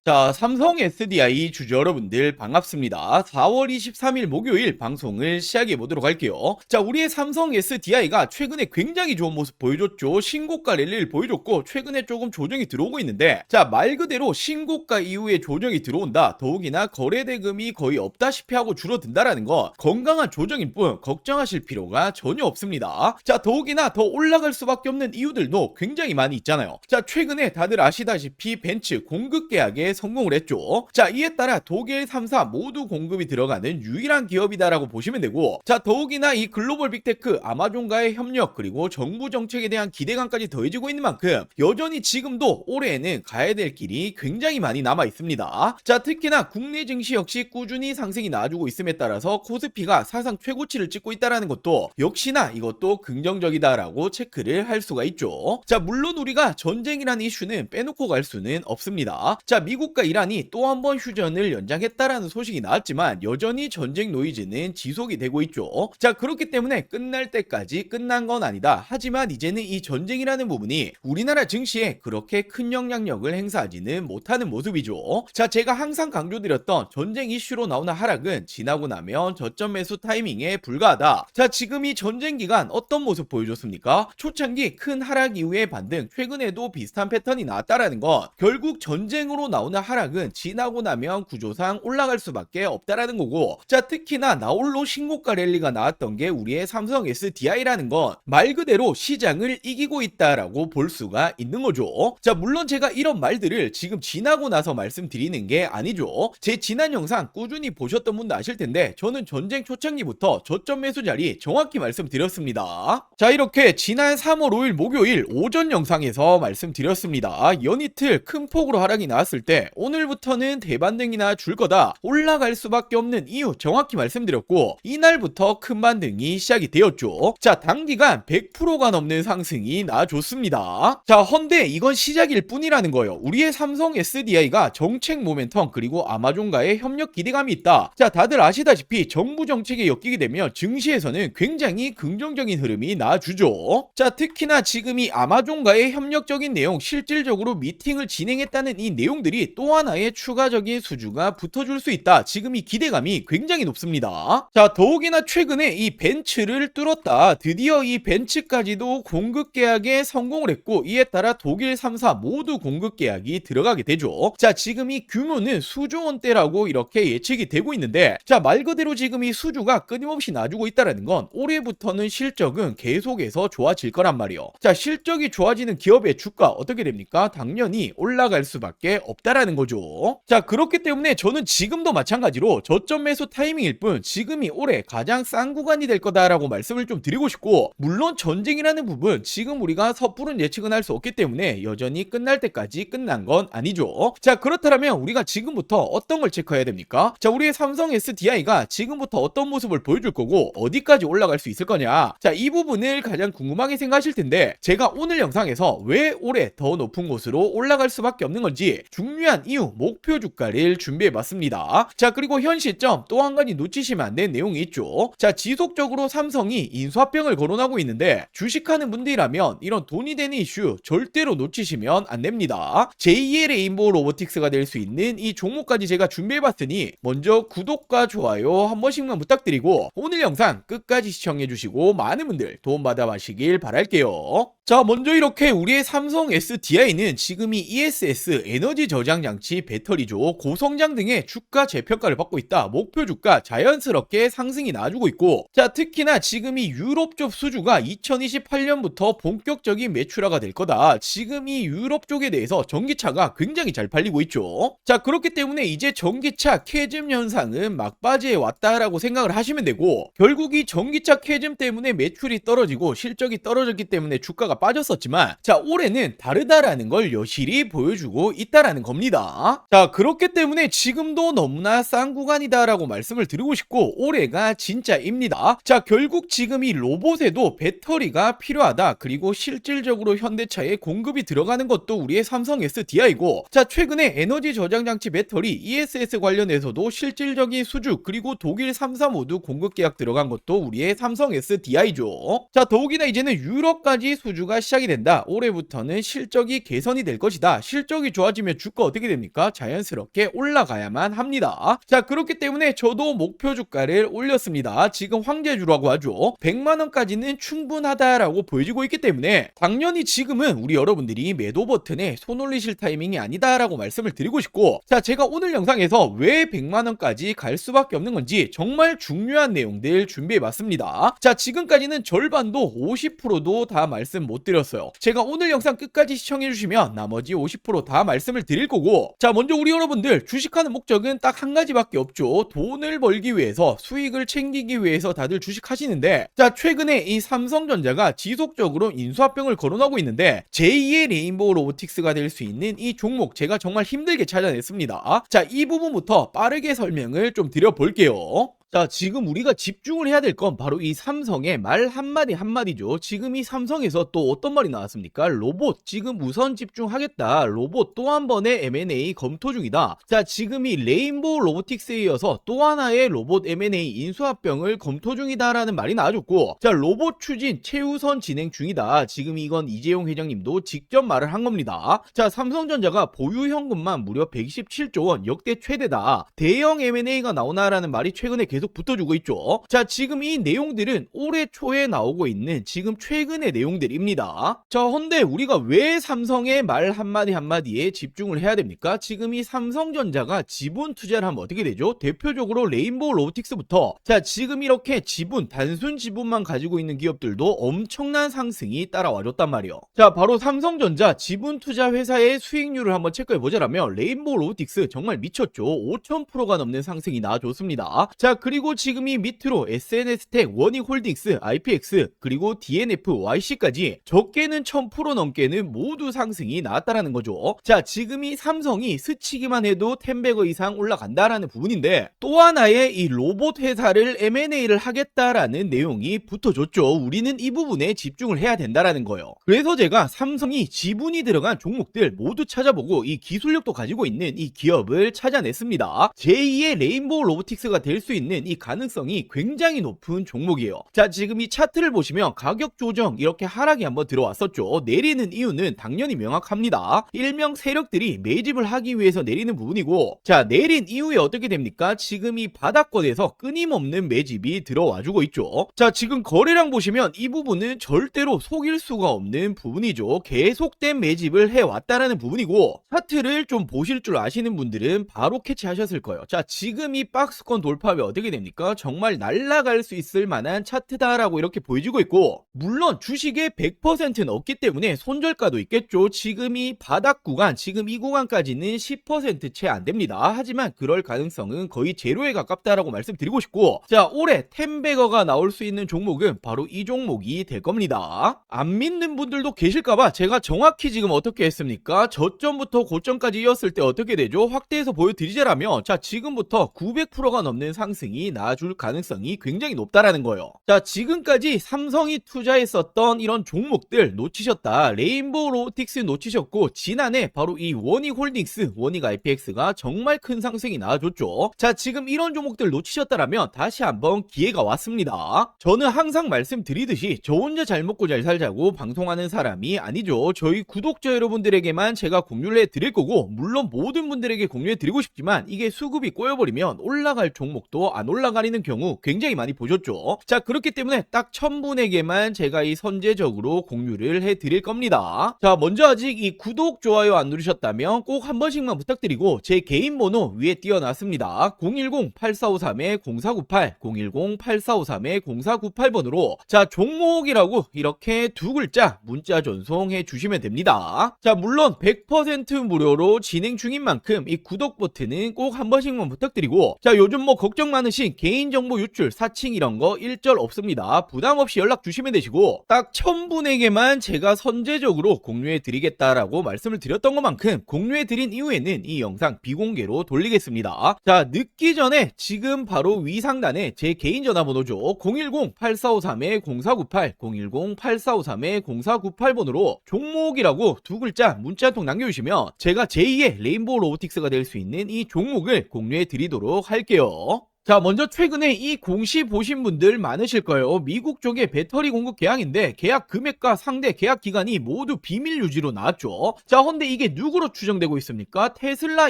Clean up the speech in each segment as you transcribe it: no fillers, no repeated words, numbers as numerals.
자, 삼성 SDI 주주 여러분들 반갑습니다. 4월 23일 목요일 방송을 시작해 보도록 할게요. 자, 우리의 삼성 SDI가 최근에 굉장히 좋은 모습 보여줬죠. 신고가 랠리를 보여줬고 최근에 조금 조정이 들어오고 있는데, 자, 말 그대로 신고가 이후에 조정이 들어온다. 더욱이나 거래 대금이 거의 없다시피 하고 줄어든다라는 거 건강한 조정일 뿐 걱정하실 필요가 전혀 없습니다. 자, 더욱이나 더 올라갈 수밖에 없는 이유들도 굉장히 많이 있잖아요. 자, 최근에 다들 아시다시피 벤츠 공급 계약에 성공을 했죠. 자, 이에 따라 독일 3사 모두 공급이 들어가는 유일한 기업이다라고 보시면 되고, 자, 더욱이나 이 글로벌 빅테크 아마존과의 협력 그리고 정부 정책에 대한 기대감까지 더해지고 있는 만큼 여전히 지금도 올해에는 가야 될 길이 굉장히 많이 남아 있습니다. 자, 특히나 국내 증시 역시 꾸준히 상승이 나와주고 있음에 따라서 코스피가 사상 최고치를 찍고 있다는 것도 역시나 이것도 긍정적이다라고 체크를 할 수가 있죠. 자, 물론 우리가 전쟁이라는 이슈는 빼놓고 갈 수는 없습니다. 자, 미국과 이란이 또 한 번 휴전을 연장했다라는 소식이 나왔지만 여전히 전쟁 노이즈는 지속이 되고 있죠. 자, 그렇기 때문에 끝날 때까지 끝난 건 아니다. 하지만 이제는 이 전쟁이라는 부분이 우리나라 증시에 그렇게 큰 영향력을 행사하지는 못하는 모습이죠. 자, 제가 항상 강조드렸던 전쟁 이슈로 나오는 하락은 지나고 나면 저점 매수 타이밍에 불과하다. 자, 지금 이 전쟁 기간 어떤 모습 보여줬습니까? 초창기 큰 하락 이후의 반등, 최근에도 비슷한 패턴이 나왔다라는 건 결국 전쟁으로 나오는 하락은 지나고 나면 구조상 올라갈 수밖에 없다라는 거고, 자, 특히나 나홀로 신고가 랠리가 나왔던 게 우리의 삼성 SDI라는 건 말 그대로 시장을 이기고 있다라고 볼 수가 있는 거죠. 자, 물론 제가 이런 말들을 지금 지나고 나서 말씀드리는 게 아니죠. 제 지난 영상 꾸준히 보셨던 분도 아실 텐데 저는 전쟁 초창기부터 저점 매수 자리 정확히 말씀드렸습니다. 자, 이렇게 지난 3월 5일 목요일 오전 영상에서 말씀드렸습니다. 연이틀 큰 폭으로 하락이 나왔을 때 오늘부터는 대반등이나 줄 거다, 올라갈 수밖에 없는 이유 정확히 말씀드렸고 이날부터 큰 반등이 시작이 되었죠. 자, 단기간 100%가 넘는 상승이 나와줬습니다. 자, 헌데 이건 시작일 뿐이라는 거예요. 우리의 삼성 SDI가 정책 모멘텀 그리고 아마존과의 협력 기대감이 있다. 자, 다들 아시다시피 정부 정책에 엮이게 되면 증시에서는 굉장히 긍정적인 흐름이 나와주죠. 자, 특히나 지금 이 아마존과의 협력적인 내용, 실질적으로 미팅을 진행했다는 이 내용들이 또 하나의 추가적인 수주가 붙어줄 수 있다. 지금 이 기대감이 굉장히 높습니다. 자, 더욱이나 최근에 이 벤츠를 뚫었다. 드디어 이 벤츠까지도 공급 계약에 성공을 했고 이에 따라 독일 3사 모두 공급 계약이 들어가게 되죠. 자, 지금 이 규모는 수조 원대라고 이렇게 예측이 되고 있는데, 자, 말 그대로 지금 이 수주가 끊임없이 나주고 있다는 건 올해부터는 실적은 계속해서 좋아질 거란 말이에요. 자, 실적이 좋아지는 기업의 주가 어떻게 됩니까? 당연히 올라갈 수밖에 없다라는 거죠. 자, 그렇기 때문에 저는 지금도 마찬가지로 저점 매수 타이밍일 뿐 지금이 올해 가장 싼 구간이 될 거다라고 말씀을 좀 드리고 싶고, 물론 전쟁이라는 부분 지금 우리가 섣부른 예측은 할 수 없기 때문에 여전히 끝날 때까지 끝난 건 아니죠. 자, 그렇다면 우리가 지금부터 어떤 걸 체크해야 됩니까? 자, 우리의 삼성 SDI가 지금부터 어떤 모습을 보여줄 거고 어디까지 올라갈 수 있을 거냐, 자, 이 부분을 가장 궁금하게 생각하실 텐데 제가 오늘 영상에서 왜 올해 더 높은 곳으로 올라갈 수밖에 없는 건지 중요한 이유, 목표 주가를 준비해 봤습니다. 자, 그리고 현 시점 또 한 가지 놓치시면 안 되는 내용이 있죠. 자, 지속적으로 삼성이 인수합병을 거론하고 있는데 주식하는 분들이라면 이런 돈이 되는 이슈 절대로 놓치시면 안 됩니다. 제2의 레인보우 로보틱스가 될 수 있는 이 종목까지 제가 준비해 봤으니 먼저 구독과 좋아요 한 번씩만 부탁드리고 오늘 영상 끝까지 시청해 주시고 많은 분들 도움받아 가시길 바랄게요. 자, 먼저 이렇게 우리의 삼성 SDI는 지금 이 ESS 에너지 저장 장치 배터리죠, 고성장 등의 주가 재평가를 받고 있다. 목표 주가 자연스럽게 상승이 나와주고 있고, 자, 특히나 지금 이 유럽 쪽 수주가 2028년부터 본격적인 매출화가 될 거다. 지금 이 유럽 쪽에 대해서 전기차가 굉장히 잘 팔리고 있죠. 자, 그렇기 때문에 이제 전기차 캐즘 현상은 막바지에 왔다라고 생각을 하시면 되고, 결국 이 전기차 캐즘 때문에 매출이 떨어지고 실적이 떨어졌기 때문에 주가가 빠졌었지만, 자, 올해는 다르다라는 걸 여실히 보여주고 있다라는 겁니다. 자, 그렇기 때문에 지금도 너무나 싼 구간이다라고 말씀을 드리고 싶고 올해가 진짜입니다. 자, 결국 지금 이 로봇에도 배터리가 필요하다. 그리고 실질적으로 현대차에 공급이 들어가는 것도 우리의 삼성 SDI고, 자, 최근에 에너지 저장 장치 배터리 ESS 관련해서도 실질적인 수주 그리고 독일 3사 모두 공급 계약 들어간 것도 우리의 삼성 SDI죠. 자, 더욱이나 이제는 유럽까지 수주가 이슈가 시작이 된다. 올해부터는 실적이 개선이 될 것이다. 실적이 좋아지면 주가 어떻게 됩니까? 자연스럽게 올라가야만 합니다. 자, 그렇기 때문에 저도 목표 주가를 올렸습니다. 지금 황제주라고 하죠. 100만원까지는 충분하다라고 보여지고 있기 때문에 당연히 지금은 우리 여러분들이 매도 버튼에 손 올리실 타이밍이 아니다라고 말씀을 드리고 싶고, 자, 제가 오늘 영상에서 왜 100만원까지 갈 수밖에 없는 건지 정말 중요한 내용들 준비해봤습니다. 자, 지금까지는 절반도 50%도 다 말씀 못 드렸어요. 제가 오늘 영상 끝까지 시청해주시면 나머지 50% 다 말씀을 드릴 거고, 자, 먼저 우리 여러분들 주식하는 목적은 딱 한 가지밖에 없죠. 돈을 벌기 위해서, 수익을 챙기기 위해서 다들 주식하시는데, 자, 최근에 이 삼성전자가 지속적으로 인수합병을 거론하고 있는데 제2의 레인보우 로보틱스가 될 수 있는 이 종목 제가 정말 힘들게 찾아냈습니다. 자, 이 부분부터 빠르게 설명을 좀 드려볼게요. 자, 지금 우리가 집중을 해야 될 건 바로 이 삼성의 말 한마디 한마디죠. 지금 이 삼성에서 또 어떤 말이 나왔습니까? 로봇 지금 우선 집중하겠다. 로봇 또 한 번의 M&A 검토 중이다. 자, 지금 이 레인보우 로보틱스에 이어서 또 하나의 로봇 M&A 인수합병을 검토 중이다라는 말이 나와줬고, 자, 로봇 추진 최우선 진행 중이다. 지금 이건 이재용 회장님도 직접 말을 한 겁니다. 자, 삼성전자가 보유 현금만 무려 127조 원, 역대 최대다. 대형 M&A가 나오나라는 말이 최근에 계속 붙어주고 있죠. 자, 지금 이 내용들은 올해 초에 나오고 있는 지금 최근의 내용들입니다. 자, 헌데 우리가 왜 삼성의 말 한마디 한마디에 집중을 해야 됩니까? 지금 이 삼성전자가 지분 투자를 하면 어떻게 되죠? 대표적으로 레인보우 로보틱스부터, 자, 지금 이렇게 지분, 단순 지분만 가지고 있는 기업들도 엄청난 상승이 따라와줬단 말이에요. 자, 바로 삼성전자 지분 투자 회사의 수익률을 한번 체크해보자라면 레인보우 로보틱스 정말 미쳤죠. 5000%가 넘는 상승이 나와줬습니다. 자, 그리고 지금 이 밑으로 SNS텍, 원익홀딩스, IPX, 그리고 DNF, YC까지 적게는 1000% 넘게는 모두 상승이 나왔다라는 거죠. 자, 지금 이 삼성이 스치기만 해도 10배거 이상 올라간다라는 부분인데, 또 하나의 이 로봇 회사를 M&A를 하겠다라는 내용이 붙어줬죠. 우리는 이 부분에 집중을 해야 된다라는 거예요. 그래서 제가 삼성이 지분이 들어간 종목들 모두 찾아보고 이 기술력도 가지고 있는 이 기업을 찾아냈습니다. 제2의 레인보우 로보틱스가 될 수 있는 이 가능성이 굉장히 높은 종목이에요. 자, 지금 이 차트를 보시면 가격 조정 이렇게 하락이 한번 들어왔었죠. 내리는 이유는 당연히 명확합니다. 일명 세력들이 매집을 하기 위해서 내리는 부분이고, 자, 내린 이후에 어떻게 됩니까? 지금 이 바닥권에서 끊임없는 매집이 들어와주고 있죠. 자, 지금 거래량 보시면 이 부분은 절대로 속일 수가 없는 부분이죠. 계속된 매집을 해왔다라는 부분이고, 차트를 좀 보실 줄 아시는 분들은 바로 캐치하셨을 거예요. 자, 지금 이 박스권 돌파하면 어떻게 됩니까? 정말 날아갈 수 있을 만한 차트다라고 이렇게 보여지고 있고, 물론 주식의 100%는 없기 때문에 손절가도 있겠죠. 지금 이 바닥 구간, 지금 이 구간까지는 10% 채 안 됩니다. 하지만 그럴 가능성은 거의 제로에 가깝다라고 말씀드리고 싶고, 자, 올해 10배거가 나올 수 있는 종목은 바로 이 종목이 될 겁니다. 안 믿는 분들도 계실까봐 제가 정확히 지금 어떻게 했습니까? 저점부터 고점까지 이었을 때 어떻게 되죠? 확대해서 보여드리자라면, 자, 지금부터 900%가 넘는 상승이 나아줄 가능성이 굉장히 높다라는 거예요. 자, 지금까지 삼성이 투자했었던 이런 종목들 놓치셨다. 레인보우 로보틱스 놓치셨고, 지난해 바로 이 원익홀딩스, 원익 IPX가 정말 큰 상승이 나와줬죠. 자, 지금 이런 종목들 놓치셨다라면 다시 한번 기회가 왔습니다. 저는 항상 말씀드리듯이 저 혼자 잘 먹고 잘 살자고 방송하는 사람이 아니죠. 저희 구독자 여러분들에게만 제가 공유를 해드릴 거고, 물론 모든 분들에게 공유해드리고 싶지만 이게 수급이 꼬여버리면 올라갈 종목도 안 올라가리는 경우 굉장히 많이 보셨죠. 자, 그렇기 때문에 딱 1000분에게만 제가 이 선제적으로 공유를 해드릴 겁니다. 자, 먼저 아직 이 구독, 좋아요 안 누르셨다면 꼭 한 번씩만 부탁드리고, 제 개인 번호 위에 띄워놨습니다. 010-8453-0498, 010-8453-0498번으로 자, 종목이라고 이렇게 두 글자 문자 전송해 주시면 됩니다. 자, 물론 100% 무료로 진행 중인 만큼 이 구독 버튼은 꼭 한 번씩만 부탁드리고, 자, 요즘 뭐 걱정 많으신 개인정보 유출, 사칭 이런 거 일절 없습니다. 부담 없이 연락 주시면 되시고, 딱 1000분에게만 제가 선제적으로 공유해 드리겠다라고 말씀을 드렸던 것만큼 공유해 드린 이후에는 이 영상 비공개로 돌리겠습니다. 자, 늦기 전에 지금 바로 위 상단에 제 개인 전화번호죠. 010-8453-0498, 010-8453-0498번으로 종목이라고 두 글자 문자 한 통 남겨주시면 제가 제2의 레인보우 로보틱스가 될 수 있는 이 종목을 공유해 드리도록 할게요. 자, 먼저 최근에 이 공시 보신 분들 많으실 거예요. 미국 쪽의 배터리 공급 계약인데 계약 금액과 상대 계약 기간이 모두 비밀 유지로 나왔죠. 자, 근데 이게 누구로 추정되고 있습니까? 테슬라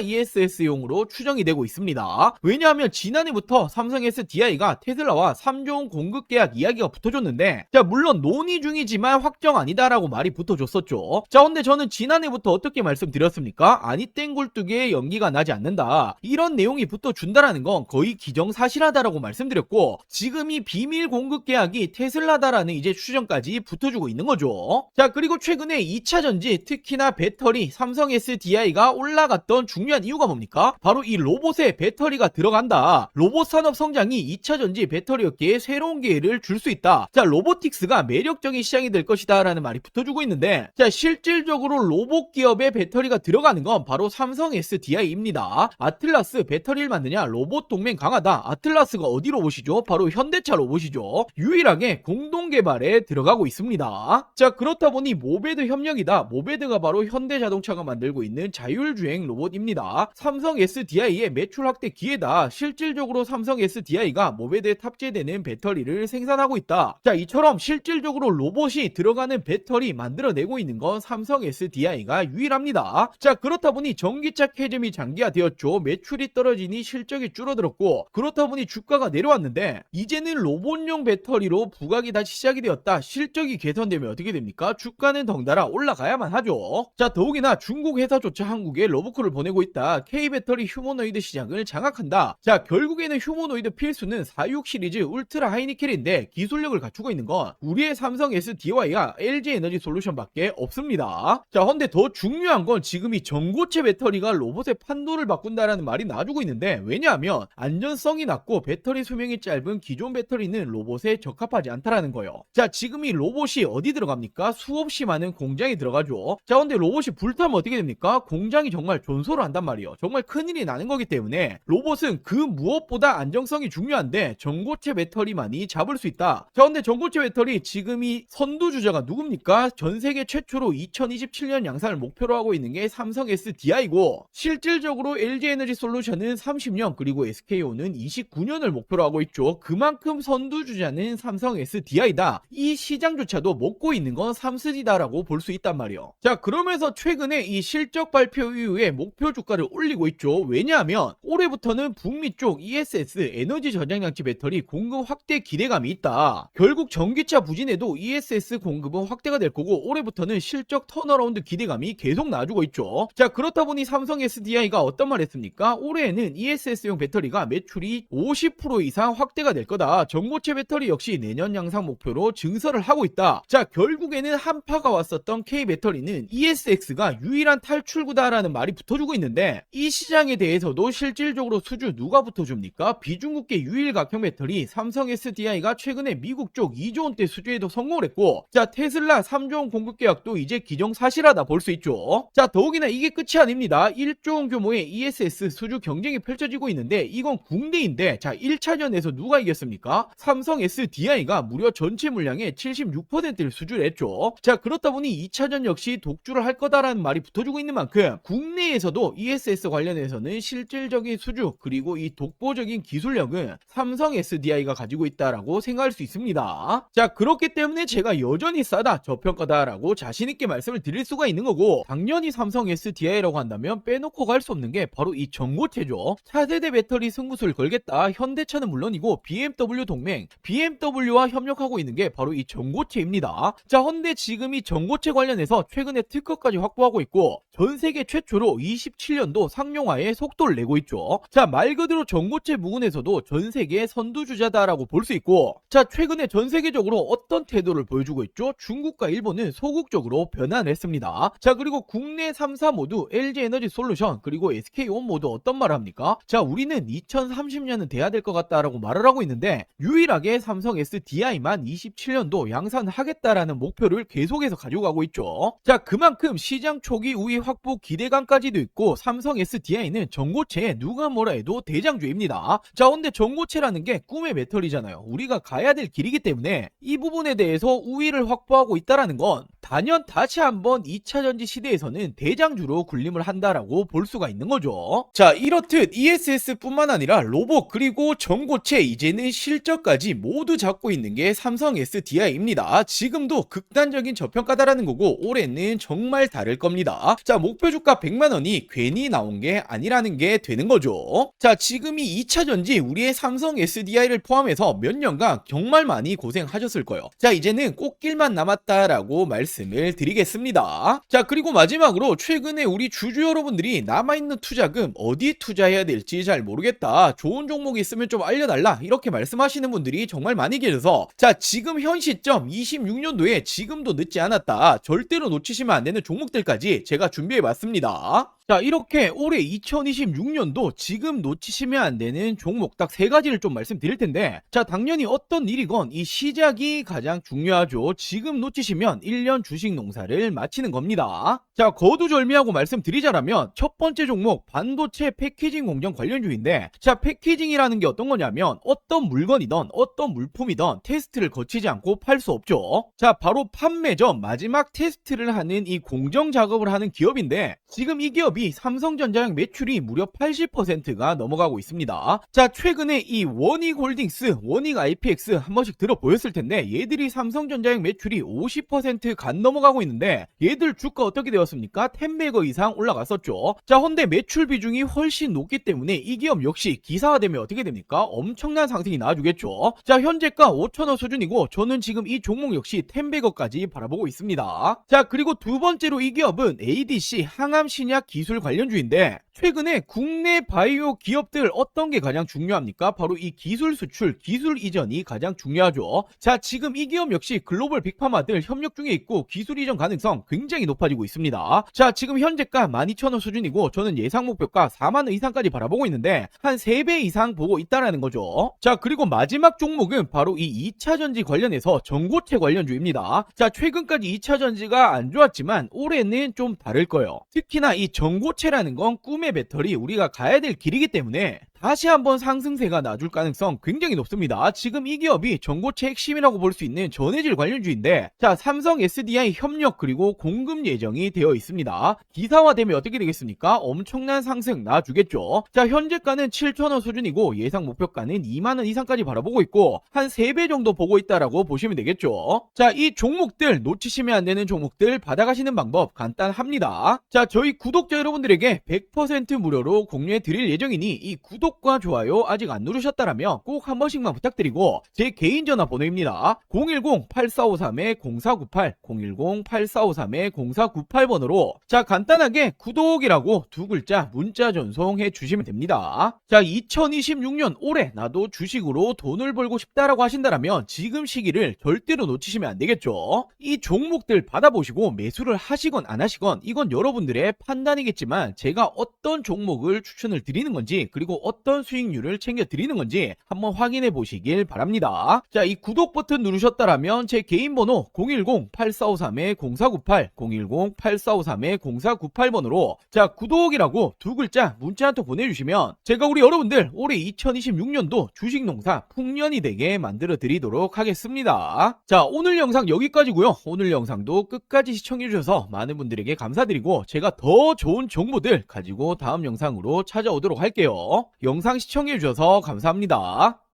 ESS용으로 추정이 되고 있습니다. 왜냐하면 지난해부터 삼성 SDI가 테슬라와 3조 원 공급 계약 이야기가 붙어줬는데, 자, 물론 논의 중이지만 확정 아니다라고 말이 붙어줬었죠. 자, 근데 저는 지난해부터 어떻게 말씀드렸습니까? 아니 땡굴뚝에 연기가 나지 않는다, 이런 내용이 붙어준다라는 건 거의 기정사실하다라고 말씀드렸고, 지금 이 비밀 공급 계약이 테슬라다라는 이제 추정까지 붙어주고 있는 거죠. 자, 그리고 최근에 2차전지, 특히나 배터리, 삼성 SDI가 올라갔던 중요한 이유가 뭡니까? 바로 이 로봇에 배터리가 들어간다. 로봇 산업 성장이 2차전지 배터리 업계에 새로운 기회를 줄 수 있다. 자, 로보틱스가 매력적인 시장이 될 것이다 라는 말이 붙어주고 있는데, 자, 실질적으로 로봇 기업에 배터리가 들어가는 건 바로 삼성 SDI입니다. 아틀라스 배터리를 만드냐? 로봇 동맹 강하다. 아틀라스가 어디 로봇이죠? 바로 현대차 로봇이죠. 유일하게 공동 개발에 들어가고 있습니다. 자, 그렇다 보니 모베드 협력이다. 모베드가 바로 현대자동차가 만들고 있는 자율주행 로봇입니다. 삼성 SDI의 매출 확대 기회다. 실질적으로 삼성 SDI가 모베드에 탑재되는 배터리를 생산하고 있다. 자, 이처럼 실질적으로 로봇이 들어가는 배터리 만들어내고 있는 건 삼성 SDI가 유일합니다. 자, 그렇다 보니 전기차 캐즘이 장기화되었죠. 매출이 떨어지니 실적이 줄어들었고, 그렇다 보니 주가가 내려왔는데, 이제는 로봇용 배터리로 부각이 다시 시작이 되었다. 실적이 개선되면 어떻게 됩니까? 주가는 덩달아 올라가야만 하죠. 자, 더욱이나 중국 회사조차 한국에 러브콜을 보내고 있다. K배터리 휴머노이드 시장을 장악한다. 자, 결국에는 휴머노이드 필수는 46 시리즈 울트라 하이니켈인데, 기술력을 갖추고 있는 건 우리의 삼성 SDI와 LG 에너지 솔루션밖에 없습니다. 자, 근데 더 중요한 건 지금 이 전고체 배터리가 로봇의 판도를 바꾼다라는 말이 나와주고 있는데, 왜냐하면 안전성이 낮고 배터리 수명이 짧은 기존 배터리는 로봇에 적합하지 않다라는 거예요. 자, 지금 이 로봇이 어디 들어갑니까? 수없이 많은 공장에 들어가죠. 자, 근데 로봇이 불타면 어떻게 됩니까? 공장이 정말 존소를 한단 말이에요. 정말 큰일이 나는 거기 때문에 로봇은 그 무엇보다 안정성이 중요한데 전고체 배터리만이 잡을 수 있다. 자, 근데 전고체 배터리 지금 이 선두주자가 누굽니까? 전 세계 최초로 2027년 양산을 목표로 하고 있는 게 삼성 SDI고, 실질적으로 LG 에너지 솔루션은 30년, 그리고 SK온은 29년을 목표로 하고 있죠. 그만큼 선두주자는 삼성 SDI다. 이 시장조차도 먹고 있는 건 삼스디다라고 볼 수 있단 말이에요. 자, 그러면서 최근에 이 실적 발표 이후에 목표 주가를 올리고 있죠. 왜냐하면 올해부터는 북미 쪽 ESS 에너지 저장장치 배터리 공급 확대 기대감이 있다. 결국 전기차 부진에도 ESS 공급은 확대가 될 거고, 올해부터는 실적 턴어라운드 기대감이 계속 나와주고 있죠. 자, 그렇다 보니 삼성 SDI가 어떤 말 했습니까? 올해에는 ESS용 배터리가 매출이 50% 이상 확대가 될 거다. 전고체 배터리 역시 내년 양상 목표로 증설을 하고 있다. 자, 결국에는 한파가 왔었던 K배터리는 ESX가 유일한 탈출구다라는 말이 붙어주고 있는데, 이 시장에 대해서도 실질적으로 수주 누가 붙어줍니까? 비중국계 유일각형 배터리 삼성 SDI가 최근에 미국 쪽 2조 원대 수주에도 성공을 했고, 자, 테슬라 3조 원 공급 계약도 이제 기정사실하다 볼 수 있죠. 자, 더욱이나 이게 끝이 아닙니다. 1조 원 규모의 ESS 수주 경쟁이 펼쳐지고 있는데, 이건 국내인데, 자, 1차전에서 누가 이겼습니까? 삼성 SDI가 무려 전체 물량의 76%를 수주를 했죠. 자, 그렇다 보니 2차전 역시 독주를 할 거다라는 말이 붙어주고 있는 만큼 국내에서도 ESS 관련해서는 실질적인 수주, 그리고 이 독보적인 기술력은 삼성 SDI가 가지고 있다라고 생각할 수 있습니다. 자, 그렇기 때문에 제가 여전히 싸다, 저평가다라고 자신있게 말씀을 드릴 수가 있는 거고, 당연히 삼성 SDI라고 한다면 빼놓고 갈 수 없는 게 바로 이 전고체죠. 차세대 배터리 승부수를 걸겠다. 현대차는 물론이고 BMW 동맹, BMW와 협력하고 있는 게 바로 이 전고체입니다. 자, 근데 지금 이 전고체 관련해서 최근에 특허까지 확보하고 있고, 전 세계 최초로 27년도 상용화에 속도를 내고 있죠. 자, 말 그대로 전고체 부분에서도 전 세계 선두주자다라고 볼 수 있고, 자, 최근에 전 세계적으로 어떤 태도를 보여주고 있죠? 중국과 일본은 소극적으로 변화를 했습니다. 자, 그리고 국내 3사 모두 LG 에너지 솔루션 그리고 SK온 모두 어떤 말을 합니까? 자, 우리는 2030년은 돼야 될 것 같다라고 말을 하고 있는데, 유일하게 삼성 SDI만 27년도 양산하겠다라는 목표를 계속해서 가지고 가고 있죠. 자, 그만큼 시장 초기 우위 확보 기대감까지도 있고 삼성 SDI는 전고체에 누가 뭐라 해도 대장주입니다. 자, 근데 전고체라는 게 꿈의 배터리잖아요. 우리가 가야 될 길이기 때문에 이 부분에 대해서 우위를 확보하고 있다라는 건 단연 다시 한번 2차전지 시대에서는 대장주로 군림을 한다라고 볼 수가 있는 거죠. 자, 이렇듯 ESS뿐만 아니라 로봇 그리고 전고체 이제는 실적까지 모두 잡고 있는 게 삼성 SDI입니다. 지금도 극단적인 저평가다라는 거고 올해는 정말 다를 겁니다. 자, 목표 주가 100만원이 괜히 나온 게 아니라는 게 되는 거죠. 자, 지금이 2차전지 우리의 삼성 SDI를 포함해서 몇 년간 정말 많이 고생하셨을 거예요. 자, 이제는 꽃길만 남았다라고 말씀을 드리겠습니다. 자, 그리고 마지막으로 최근에 우리 주주 여러분들이 남아있는 투자금 어디 투자해야 될지 잘 모르겠다, 좋은 종목이 있으면 좀 알려달라, 이렇게 말씀하시는 분들이 정말 많이 계셔서 자, 지금 현 시점 26년도에 지금도 늦지 않았다, 절대로 놓치시면 안 되는 종목들까지 제가 준비해 봤습니다. 자, 이렇게 올해 2026년도 지금 놓치시면 안 되는 종목 딱 3가지를 좀 말씀드릴 텐데, 자, 당연히 어떤 일이건 이 시작이 가장 중요하죠. 지금 놓치시면 1년 주식 농사를 마치는 겁니다. 자, 거두절미하고 말씀드리자라면 첫 번째 종목 반도체 패키징 공정 관련주인데, 자, 패키징이라는 게 어떤 거냐면 어떤 물건이든 어떤 물품이든 테스트를 거치지 않고 팔 수 없죠. 자, 바로 판매 전 마지막 테스트를 하는 이 공정 작업을 하는 기업인데, 지금 이 기업이 삼성전자의 매출이 무려 80%가 넘어가고 있습니다. 자, 최근에 이 원익홀딩스, 원익 IPX 한 번씩 들어보였을 텐데 얘들이 삼성전자의 매출이 50% 간 넘어가고 있는데 얘들 주가 어떻게 되었습니까? 10배거 이상 올라갔었죠. 자, 헌데 매출 비중이 훨씬 높기 때문에 이 기업 역시 기사화되면 어떻게 됩니까? 엄청난 상승이 나와주겠죠. 자, 현재가 5,000원 수준이고 저는 지금 이 종목 역시 10배거까지 바라보고 있습니다. 자, 그리고 두 번째로 이 기업은 ADC 항암 신약 기술 관련주인데, 최근에 국내 바이오 기업들 어떤 게 가장 중요합니까? 바로 이 기술 수출, 기술 이전이 가장 중요하죠. 자, 지금 이 기업 역시 글로벌 빅파마들 협력 중에 있고 기술 이전 가능성 굉장히 높아지고 있습니다. 자, 지금 현재가 12,000원 수준이고 저는 예상 목표가 4만원 이상까지 바라보고 있는데 한 3배 이상 보고 있다라는 거죠. 자, 그리고 마지막 종목은 바로 이 2차전지 관련해서 전고체 관련주입니다. 자, 최근까지 2차전지가 안 좋았지만 올해는 좀 다를 거예요. 특히나 이 전고체라는 건 꿈의 배터리, 우리가 가야 될 길이기 때문에 다시 한번 상승세가 나줄 가능성 굉장히 높습니다. 지금 이 기업이 전고체 핵심이라고 볼 수 있는 전해질 관련주인데, 자, 삼성 SDI 협력 그리고 공급 예정이 되어 있습니다. 기사화되면 어떻게 되겠습니까? 엄청난 상승 나주겠죠. 자, 현재가는 7,000원 수준이고 예상 목표가는 2만원 이상까지 바라보고 있고 한 3배 정도 보고 있다라고 보시면 되겠죠. 자, 이 종목들 놓치시면 안 되는 종목들 받아가시는 방법 간단합니다. 자, 저희 구독자 여러분들에게 100% 무료로 공유해 드릴 예정이니 이 구독과 좋아요 아직 안 누르셨다라면 꼭 한 번씩만 부탁드리고, 제 개인 전화번호입니다. 010-8453-0498 010-8453-0498번으로 자, 간단하게 구독이라고 2글자 문자 전송해 주시면 됩니다. 자, 2026년 올해 나도 주식으로 돈을 벌고 싶다라고 하신다라면 지금 시기를 절대로 놓치시면 안 되겠죠. 이 종목들 받아보시고 매수를 하시건 안 하시건 이건 여러분들의 판단이겠지만 제가 어떤 종목을 추천을 드리는 건지 그리고 어떤 수익률을 챙겨 드리는 건지 한번 확인해 보시길 바랍니다. 자, 이 구독 버튼 누르셨다라면 제 개인 번호 010-8453-0498 010-8453-0498번으로 자, 구독이라고 2글자 문자 한 통 보내주시면 제가 우리 여러분들 올해 2026년도 주식농사 풍년이 되게 만들어 드리도록 하겠습니다. 자, 오늘 영상 여기까지고요. 오늘 영상도 끝까지 시청해 주셔서 많은 분들에게 감사드리고 제가 더 좋은 정보들 가지고 다음 영상으로 찾아오도록 할게요. 영상 시청해 주셔서 감사합니다.